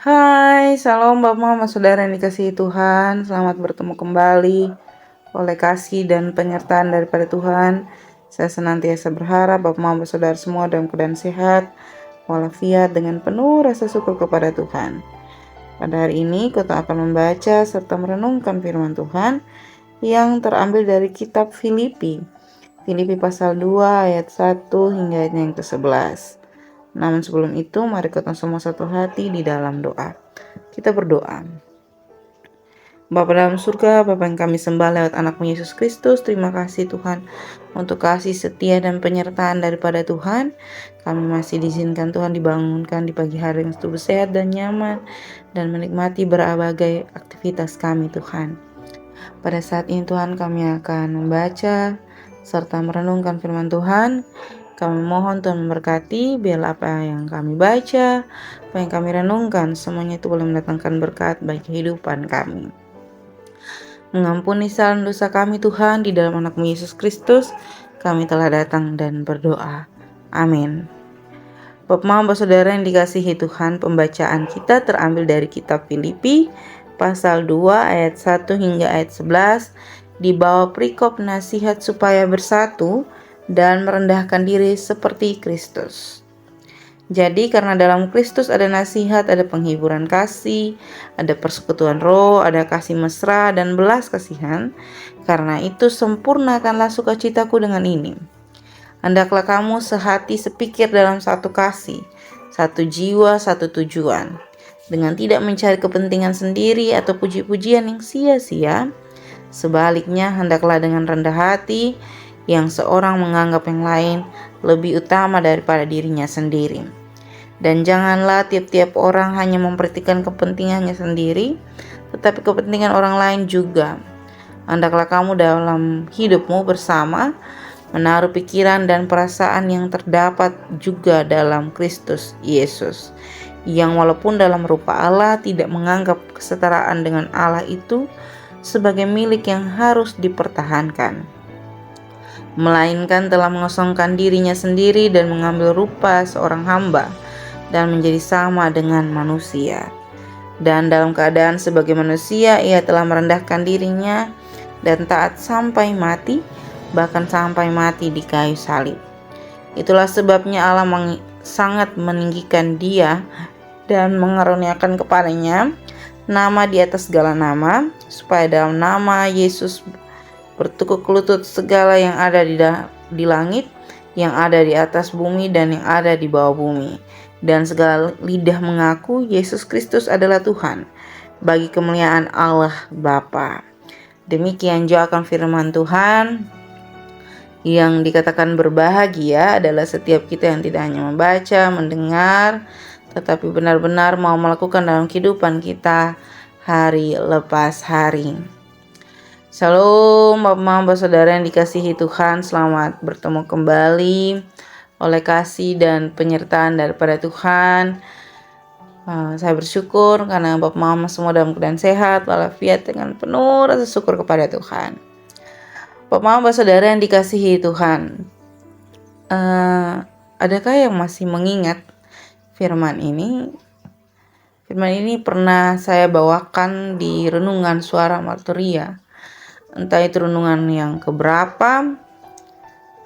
Hai, salam Bapak Mama Saudara yang dikasihi Tuhan. Selamat bertemu kembali oleh kasih dan penyertaan daripada Tuhan. Saya senantiasa berharap Bapak Mama Saudara semua dalam keadaan sehat, walafiat dengan penuh rasa syukur kepada Tuhan. Pada hari ini kita akan membaca serta merenungkan firman Tuhan yang terambil dari kitab Filipi. Filipi pasal 2 ayat 1 hingga ayat yang ke-11. Namun sebelum itu, mari kita semua satu hati di dalam doa. Kita berdoa. Bapa dalam surga, Bapa yang kami sembah lewat anak-Mu Yesus Kristus, terima kasih Tuhan untuk kasih setia dan penyertaan daripada Tuhan. Kami masih diizinkan Tuhan dibangunkan di pagi hari yang tubuh sehat dan nyaman dan menikmati berbagai aktivitas kami Tuhan. Pada saat ini Tuhan kami akan membaca serta merenungkan firman Tuhan. Kami mohon Tuhan memberkati, biarlah apa yang kami baca, apa yang kami renungkan, semuanya itu boleh mendatangkan berkat bagi kehidupan kami. Mengampuni kesalahan dosa kami Tuhan, di dalam anak-Mu Yesus Kristus, kami telah datang dan berdoa. Amin. Bapak Mama Saudara yang dikasihi Tuhan, pembacaan kita terambil dari kitab Filipi, pasal 2 ayat 1 hingga ayat 11, di bawah perikop nasihat supaya bersatu dan merendahkan diri seperti Kristus. Jadi karena dalam Kristus ada nasihat, ada penghiburan kasih, ada persekutuan roh, ada kasih mesra dan belas kasihan. Karena itu sempurnakanlah sukacitaku dengan ini. Hendaklah kamu sehati sepikir dalam satu kasih, satu jiwa, satu tujuan. Dengan tidak mencari kepentingan sendiri atau puji-pujian yang sia-sia. Sebaliknya hendaklah dengan rendah hati, yang seorang menganggap yang lain lebih utama daripada dirinya sendiri. Dan janganlah tiap-tiap orang hanya memperhatikan kepentingannya sendiri, tetapi kepentingan orang lain juga. Hendaklah kamu dalam hidupmu bersama menaruh pikiran dan perasaan yang terdapat juga dalam Kristus Yesus, yang walaupun dalam rupa Allah tidak menganggap kesetaraan dengan Allah itu sebagai milik yang harus dipertahankan, melainkan telah mengosongkan dirinya sendiri dan mengambil rupa seorang hamba dan menjadi sama dengan manusia. Dan dalam keadaan sebagai manusia, ia telah merendahkan dirinya dan taat sampai mati, bahkan sampai mati di kayu salib. Itulah sebabnya Allah sangat meninggikan dia dan mengaruniakan kepadanya nama di atas segala nama, supaya dalam nama Yesus bertekuk lutut segala yang ada di langit, yang ada di atas bumi dan yang ada di bawah bumi, dan segala lidah mengaku Yesus Kristus adalah Tuhan, bagi kemuliaan Allah Bapa. Demikian jawabkan firman Tuhan. Yang dikatakan berbahagia adalah setiap kita yang tidak hanya membaca, mendengar, tetapi benar-benar mau melakukan dalam kehidupan kita hari lepas hari. Shalom Bapak Saudara yang dikasihi Tuhan, selamat bertemu kembali oleh kasih dan penyertaan daripada Tuhan. Saya bersyukur karena Bapak Mama semua dalam keadaan sehat, walafiat dengan penuh rasa syukur kepada Tuhan. Bapak Mama Saudara yang dikasihi Tuhan, adakah yang masih mengingat firman ini? Firman ini pernah saya bawakan di renungan suara marturia. Entah itu renungan yang keberapa,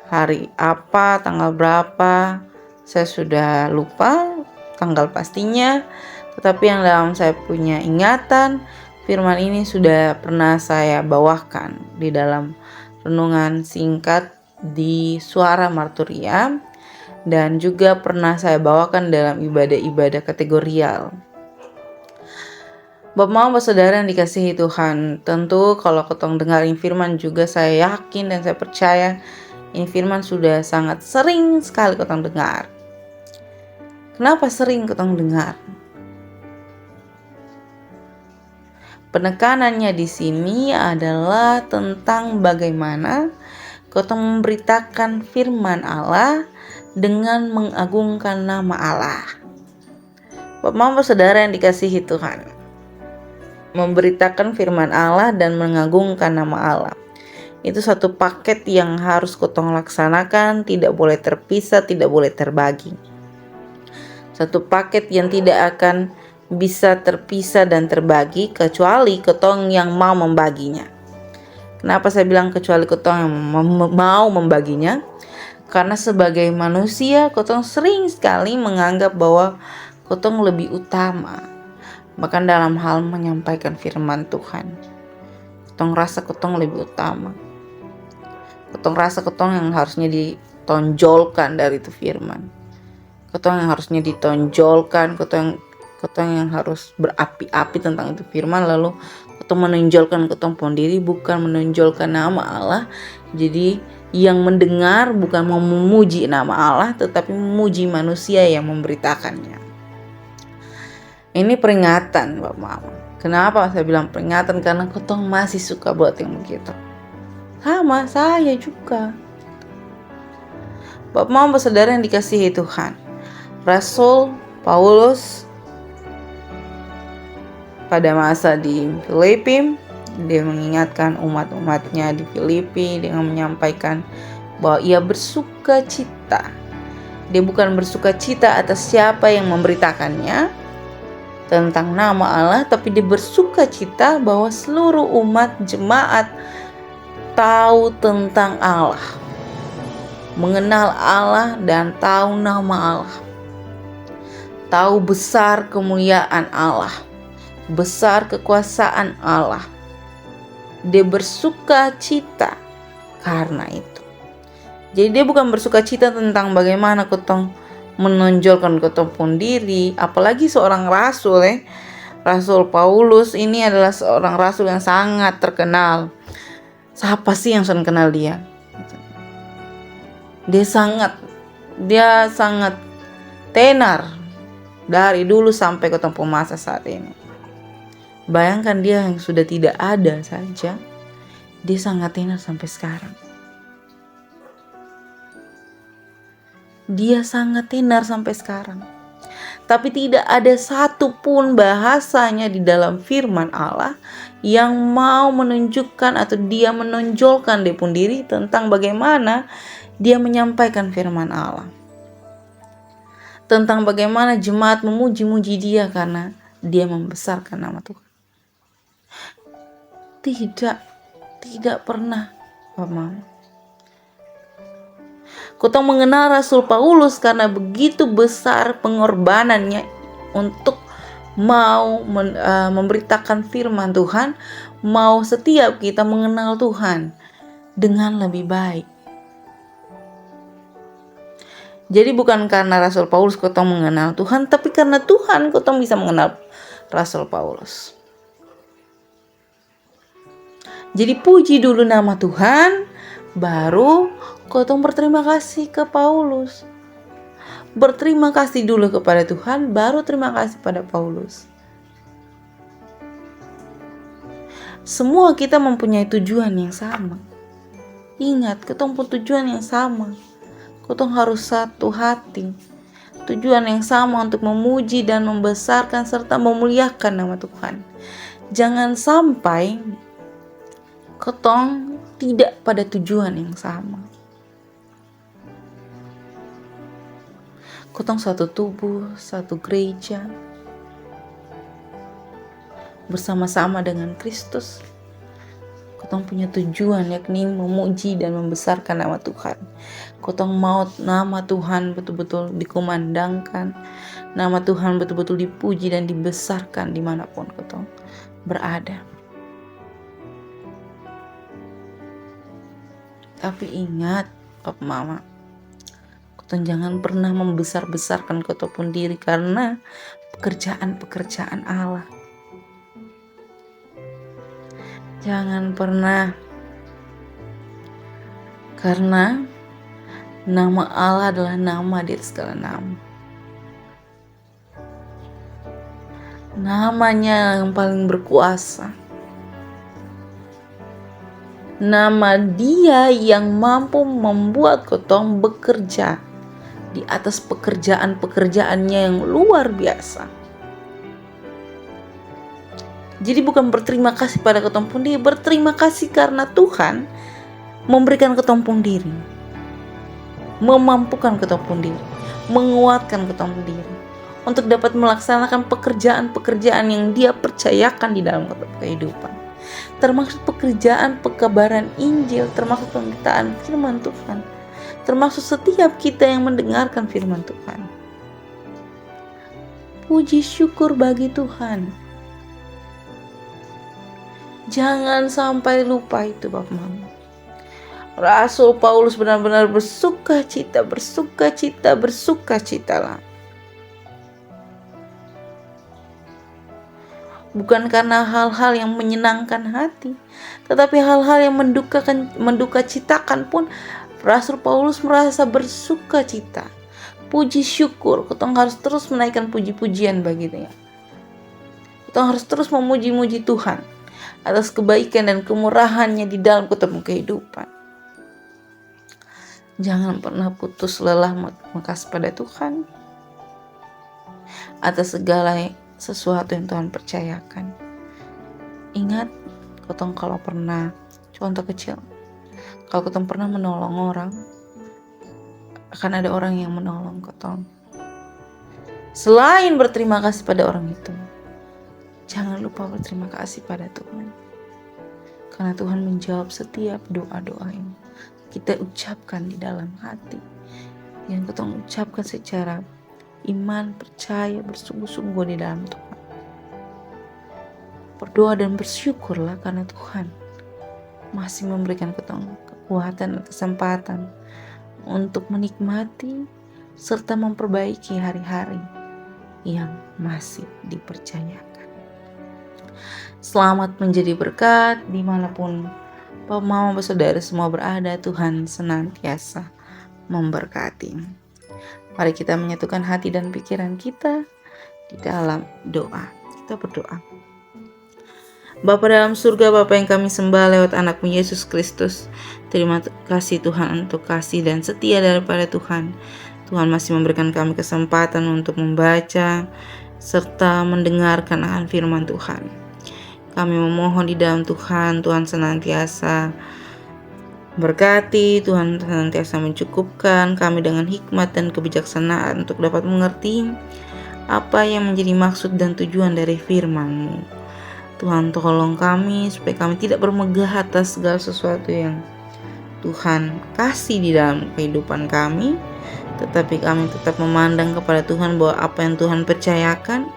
hari apa, tanggal berapa, saya sudah lupa tanggal pastinya. Tetapi yang dalam saya punya ingatan, firman ini sudah pernah saya bawakan di dalam renungan singkat di suara marturia, dan juga pernah saya bawakan dalam ibadah-ibadah kategorial. Bapak Saudara yang dikasihi Tuhan, tentu kalau ketong dengarin firman juga saya yakin dan saya percaya ini firman sudah sangat sering sekali ketong dengar. Kenapa sering ketong dengar? Penekanannya di sini adalah tentang bagaimana ketong memberitakan firman Allah dengan mengagungkan nama Allah. Bapak Saudara yang dikasihi Tuhan, memberitakan firman Allah dan mengagungkan nama Allah, itu satu paket yang harus ketong laksanakan, tidak boleh terpisah, tidak boleh terbagi. Satu paket yang tidak akan bisa terpisah dan terbagi kecuali ketong yang mau membaginya. Kenapa saya bilang kecuali ketong yang mau membaginya? Karena sebagai manusia ketong sering sekali menganggap bahwa ketong lebih utama, bahkan dalam hal menyampaikan firman Tuhan. Ketong rasa ketong lebih utama. Ketong rasa ketong yang harusnya ditonjolkan dari itu firman. Ketong yang harusnya ditonjolkan, ketong yang harus berapi-api tentang itu firman, lalu ketong menonjolkan ketong sendiri, bukan menonjolkan nama Allah. Jadi yang mendengar bukan mau memuji nama Allah, tetapi memuji manusia yang memberitakannya. Ini peringatan Bapak Mama. Kenapa saya bilang peringatan? Karena ketong masih suka buat yang begitu. Sama saya juga. Bapak Mama saudara yang dikasihi Tuhan, Rasul Paulus pada masa di Filipi, dia mengingatkan umat-umatnya di Filipi dengan menyampaikan bahwa ia bersuka cita. Dia bukan bersuka cita atas siapa yang memberitakannya tentang nama Allah, tapi dia bersuka cita bahwa seluruh umat jemaat tahu tentang Allah, mengenal Allah dan tahu nama Allah, tahu besar kemuliaan Allah, besar kekuasaan Allah. Dia bersuka cita karena itu. Jadi dia bukan bersuka cita tentang bagaimana ketong menonjolkan ketong sendiri, apalagi seorang rasul Rasul Paulus ini adalah seorang rasul yang sangat terkenal. Siapa sih yang sudah kenal dia? Dia sangat tenar dari dulu sampai ketemu masa saat ini. Bayangkan dia yang sudah tidak ada saja, dia sangat tenar sampai sekarang. Dia sangat tenar sampai sekarang. Tapi tidak ada satupun bahasanya di dalam firman Allah yang mau menunjukkan atau dia menonjolkan dia sendiri tentang bagaimana dia menyampaikan firman Allah. Tentang bagaimana jemaat memuji-muji dia karena dia membesarkan nama Tuhan. Tidak pernah, Bapak Mama. Kutong mengenal Rasul Paulus karena begitu besar pengorbanannya untuk mau memberitakan firman Tuhan, mau setiap kita mengenal Tuhan dengan lebih baik. Jadi bukan karena Rasul Paulus kutong mengenal Tuhan, tapi karena Tuhan kutong bisa mengenal Rasul Paulus. Jadi puji dulu nama Tuhan, baru kotong berterima kasih ke Paulus. Berterima kasih dulu kepada Tuhan, baru terima kasih pada Paulus. Semua kita mempunyai tujuan yang sama. Ingat, kotong punya tujuan yang sama. Kotong harus satu hati. Tujuan yang sama untuk memuji dan membesarkan serta memuliakan nama Tuhan. Jangan sampai kotong tidak pada tujuan yang sama. Kotong satu tubuh, satu gereja, bersama-sama dengan Kristus. Kotong punya tujuan yakni memuji dan membesarkan nama Tuhan. Kotong mau nama Tuhan betul-betul dikumandangkan, nama Tuhan betul-betul dipuji dan dibesarkan dimanapun kotong berada. Tapi ingat, Bapak Mama, kotong jangan pernah membesar-besarkan kotong sendiri karena pekerjaan-pekerjaan Allah. Jangan pernah, karena nama Allah adalah nama di atas segala nama. Namanya yang paling berkuasa. Nama Dia yang mampu membuat kotong bekerja di atas pekerjaan-pekerjaannya yang luar biasa. Jadi bukan berterima kasih pada kotong sendiri, berterima kasih karena Tuhan memberikan kotong sendiri, memampukan kotong sendiri, menguatkan kotong sendiri untuk dapat melaksanakan pekerjaan-pekerjaan yang Dia percayakan di dalam kehidupan. Termasuk pekerjaan pekabaran Injil, termasuk pemberitaan firman Tuhan, termasuk setiap kita yang mendengarkan firman Tuhan. Puji syukur bagi Tuhan. Jangan sampai lupa itu Bapak Mama. Rasul Paulus benar-benar bersukacitalah. Bukan karena hal-hal yang menyenangkan hati, tetapi hal-hal yang mendukacitakan pun Rasul Paulus merasa bersukacita. Puji syukur, kita harus terus menaikkan puji-pujian bagi Dia. Kita harus terus memuji-muji Tuhan atas kebaikan dan kemurahan-Nya di dalam kehidupan. Jangan pernah putus lelah mengasihi pada Tuhan atas segala sesuatu yang Tuhan percayakan. Ingat, kalau pernah, contoh kecil, kalau kita pernah menolong orang, akan ada orang yang menolong kotong. Selain berterima kasih pada orang itu, jangan lupa berterima kasih pada Tuhan. Karena Tuhan menjawab setiap doa-doa yang kita ucapkan di dalam hati, yang kita ucapkan secara iman, percaya, bersungguh-sungguh di dalam Tuhan. Berdoa dan bersyukurlah karena Tuhan masih memberikan kita kekuatan dan kesempatan untuk menikmati serta memperbaiki hari-hari yang masih dipercayakan. Selamat menjadi berkat dimanapun Bapak, Mama, Saudara semua berada. Tuhan senantiasa memberkati. Mari kita menyatukan hati dan pikiran kita di dalam doa. Kita berdoa. Bapa dalam surga, Bapa yang kami sembah lewat anak-Mu Yesus Kristus, terima kasih Tuhan untuk kasih dan setia daripada Tuhan. Tuhan masih memberikan kami kesempatan untuk membaca serta mendengarkan akan firman Tuhan. Kami memohon di dalam Tuhan senantiasa berkati, Tuhan senantiasa mencukupkan kami dengan hikmat dan kebijaksanaan untuk dapat mengerti apa yang menjadi maksud dan tujuan dari firman-Mu. Tuhan, tolong kami supaya kami tidak bermegah atas segala sesuatu yang Tuhan kasih di dalam kehidupan kami, tetapi kami tetap memandang kepada Tuhan bahwa apa yang Tuhan percayakan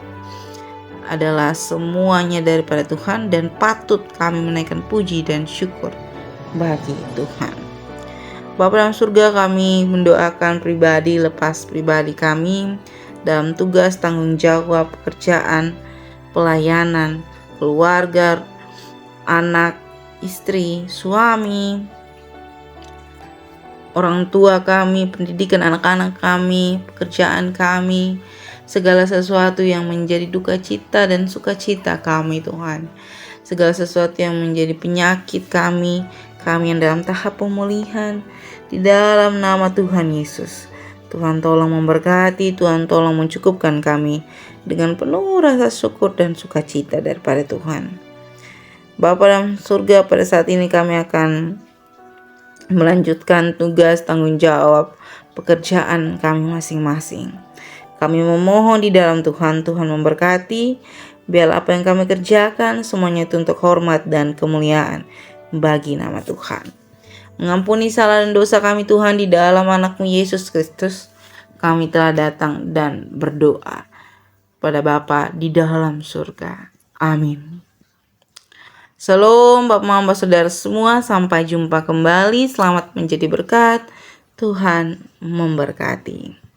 adalah semuanya daripada Tuhan dan patut kami menaikkan puji dan syukur bagi Tuhan. Bapa dalam surga, kami mendoakan pribadi lepas pribadi kami dalam tugas, tanggung jawab, pekerjaan, pelayanan, keluarga, anak, istri, suami, orang tua kami, pendidikan anak-anak kami, pekerjaan kami, segala sesuatu yang menjadi duka cita dan sukacita kami Tuhan. Segala sesuatu yang menjadi penyakit kami yang dalam tahap pemulihan, di dalam nama Tuhan Yesus. Tuhan tolong memberkati, Tuhan tolong mencukupkan kami dengan penuh rasa syukur dan sukacita daripada Tuhan. Bapa dalam surga, pada saat ini kami akan melanjutkan tugas, tanggung jawab, pekerjaan kami masing-masing. Kami memohon di dalam Tuhan memberkati, biar apa yang kami kerjakan semuanya itu untuk hormat dan kemuliaan bagi nama Tuhan. Mengampuni salah dan dosa kami Tuhan di dalam anak-Mu Yesus Kristus. Kami telah datang dan berdoa pada Bapa di dalam surga. Amin. Shalom Bapak, Mama, Saudara semua. Sampai jumpa kembali. Selamat menjadi berkat. Tuhan memberkati.